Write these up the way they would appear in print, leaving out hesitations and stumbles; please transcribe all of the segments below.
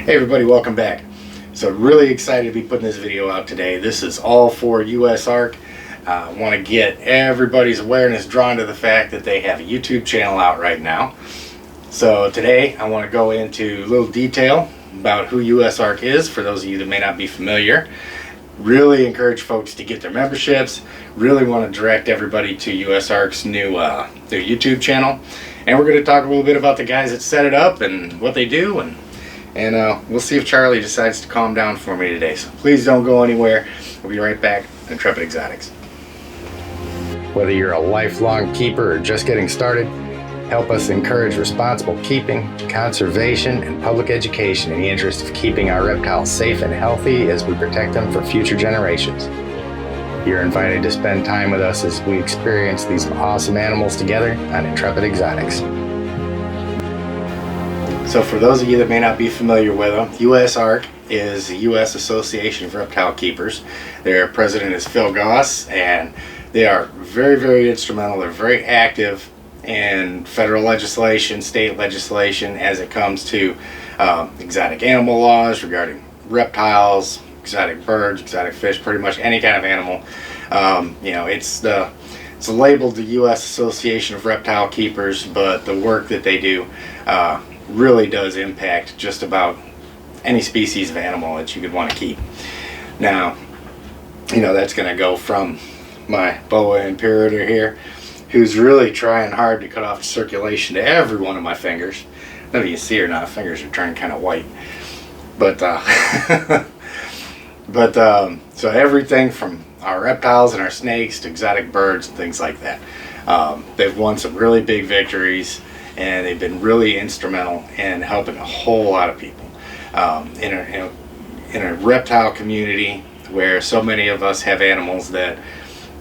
Hey everybody, welcome back. So really excited to be putting this video out today. This is all for USARK. I want to get everybody's awareness drawn to the fact that they have a YouTube channel out right now. So today I want to go into a little detail about who USARK is for those of you that may not be familiar. Really encourage folks to get their memberships. Really want to direct everybody to USARK's new their YouTube channel. And we're going to talk a little bit about the guys that set it up and what they do, and we'll see if Charlie decides to calm down for me today. So please don't go anywhere. We'll be right back on Intrepid Exotics. Whether you're a lifelong keeper or just getting started, help us encourage responsible keeping, conservation, and public education in the interest of keeping our reptiles safe and healthy as we protect them for future generations. You're invited to spend time with us as we experience these awesome animals together on Intrepid Exotics. So for those of you that may not be familiar with them, USARK is the U.S. Association of Reptile Keepers. Their president is Phil Goss, and they are very, very instrumental. They're very active in federal legislation, state legislation, as it comes to exotic animal laws regarding reptiles, exotic birds, exotic fish, pretty much any kind of animal. It's labeled the U.S. Association of Reptile Keepers, but the work that they do really does impact just about any species of animal that you could want to keep. Now, that's going to go from my boa imperator here, who's really trying hard to cut off the circulation to every one of my fingers. I don't know if you can see or not, fingers are turning kind of white. But so everything from our reptiles and our snakes to exotic birds and things like that. They've won some really big victories, and they've been really instrumental in helping a whole lot of people in a reptile community where so many of us have animals that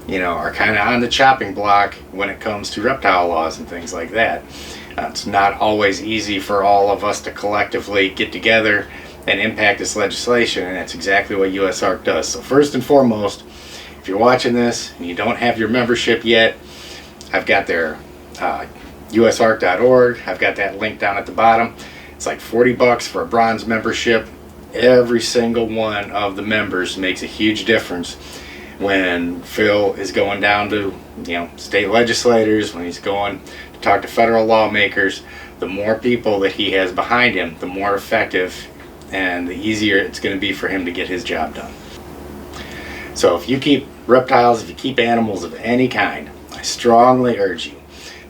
are kind of on the chopping block when it comes to reptile laws and things like that. It's not always easy for all of us to collectively get together and impact this legislation, and that's exactly what USARK does. So first and foremost, if you're watching this and you don't have your membership yet, I've got their USARK.org. I've got that link down at the bottom. It's like $40 for a bronze membership. Every single one of the members makes a huge difference when Phil is going down to state legislators, when he's going to talk to federal lawmakers. The more people that he has behind him, the more effective and the easier it's going to be for him to get his job done. So if you keep reptiles, if you keep animals of any kind, I strongly urge you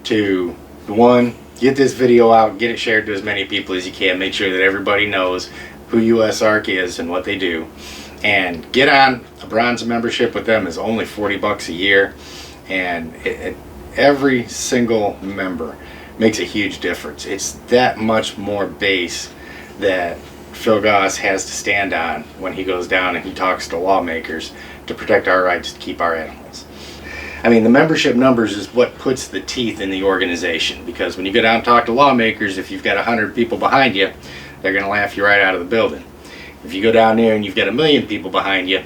to, one, get this video out, get it shared to as many people as you can, make sure that everybody knows who USARK is and what they do, and get on a bronze membership with them. Is only $40 a year, and every single member makes a huge difference. It's that much more base that Phil Goss has to stand on when he goes down and he talks to lawmakers to protect our rights to keep our animals. I mean, the membership numbers is what puts the teeth in the organization, because when you go down and talk to lawmakers, if you've got 100 people behind you, they're going to laugh you right out of the building. If you go down there and you've got 1 million people behind you,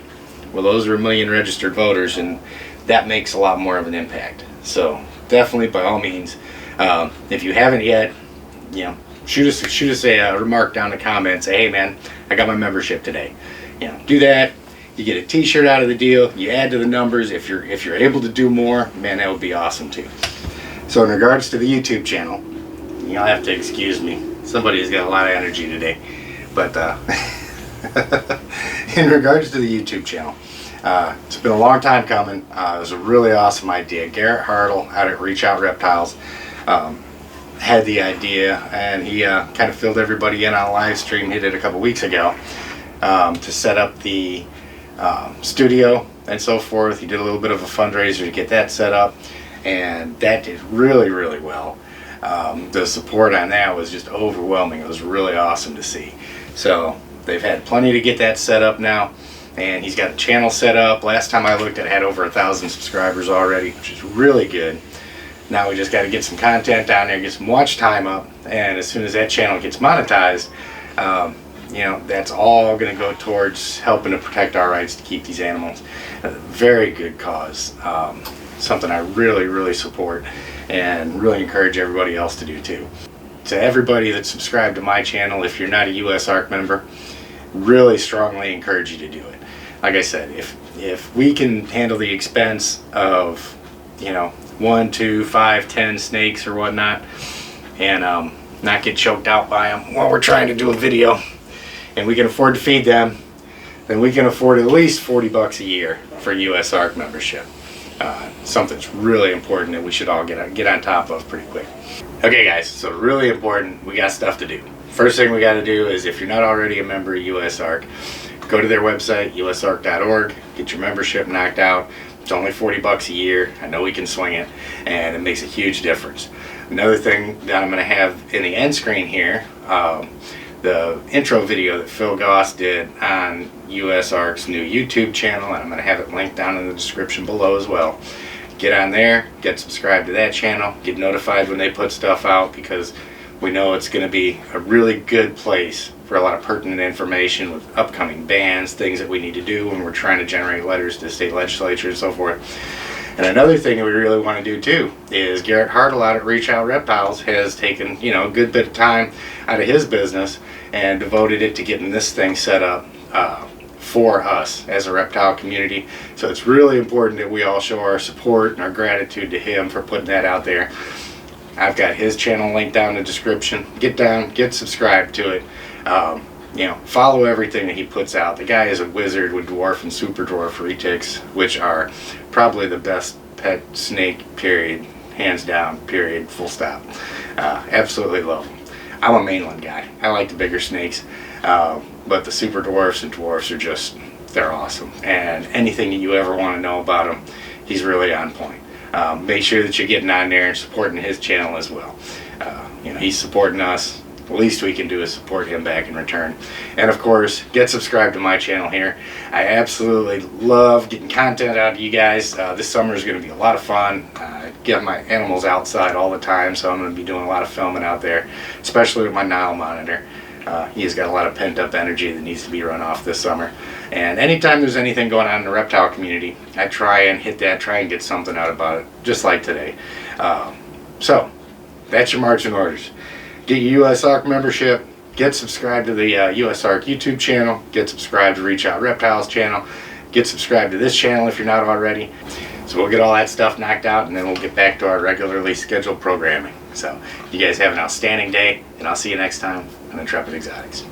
well, those are 1 million registered voters, and that makes a lot more of an impact. So definitely, by all means, if you haven't yet, shoot us a remark down in the comments. Say, hey man, I got my membership today. Do that. You get a t-shirt out of the deal. You add to the numbers. If you're able to do more, man, that would be awesome too. So in regards to the YouTube channel, you'll have to excuse me. Somebody's got a lot of energy today. But in regards to the YouTube channel, it's been a long time coming. It was a really awesome idea. Garrett Hartle out at Reach Out Reptiles had the idea, and he kind of filled everybody in on a live stream he did a couple weeks ago to set up the studio and so forth. He did a little bit of a fundraiser to get that set up, and that did really, really well. The support on that was just overwhelming. It was really awesome to see. So they've had plenty to get that set up now, and he's got a channel set up. Last time I looked, it had over 1,000 subscribers already, which is really good. Now we just got to get some content down there, get some watch time up, and as soon as that channel gets monetized, that's all going to go towards helping to protect our rights to keep these animals. A very good cause, something I really, really support and really encourage everybody else to do too. to everybody that's subscribed to my channel, if you're not a USARK member, really strongly encourage you to do it. Like I said, if we can handle the expense of, you know, 1, 2, 5, 10 snakes or whatnot, and not get choked out by them while we're trying to do a video, and we can afford to feed them, then we can afford at least 40 bucks a year for USARK membership. Something's really important that we should all get on top of pretty quick. Okay guys, so really important, we got stuff to do. First thing we got to do is, if you're not already a member of USARK, go to their website, usark.org, get your membership knocked out. It's only 40 bucks a year. I know we can swing it, and it makes a huge difference. Another thing that I'm going to have in the end screen here, the intro video that Phil Goss did on USARK's new YouTube channel, and I'm going to have it linked down in the description below as well. Get on there, get subscribed to that channel, get notified when they put stuff out, because we know it's going to be a really good place for a lot of pertinent information with upcoming bans, things that we need to do when we're trying to generate letters to state legislature and so forth. And another thing that we really want to do too is Garrett Hartle out at Reach Out Reptiles has taken, you know, a good bit of time out of his business and devoted it to getting this thing set up for us as a reptile community. So it's really important that we all show our support and our gratitude to him for putting that out there. I've got his channel linked down in the description. Get down, get subscribed to it. You know, follow everything that he puts out. The guy is a wizard with dwarf and super dwarf retics, which are probably the best pet snake, period, hands down, period, full stop. Absolutely love them. I'm a mainland guy. I like the bigger snakes, but the super dwarfs and dwarfs are just, they're awesome. And anything that you ever want to know about him, he's really on point. Make sure that you're getting on there and supporting his channel as well. You know, he's supporting us. The least we can do is support him back in return. And of course, get subscribed to my channel here. I absolutely love getting content out of you guys. This summer is going to be a lot of fun. I get my animals outside all the time, so I'm going to be doing a lot of filming out there, especially with my Nile monitor. He's got a lot of pent up energy that needs to be run off this summer. And anytime there's anything going on in the reptile community, I try and hit that, try and get something out about it, just like today. So, that's your marching orders. Get your USARK membership, get subscribed to the USARK YouTube channel, get subscribed to Reach Out Reptiles channel, get subscribed to this channel if you're not already. So we'll get all that stuff knocked out, and then we'll get back to our regularly scheduled programming. So you guys have an outstanding day, and I'll see you next time on Intrepid Exotics.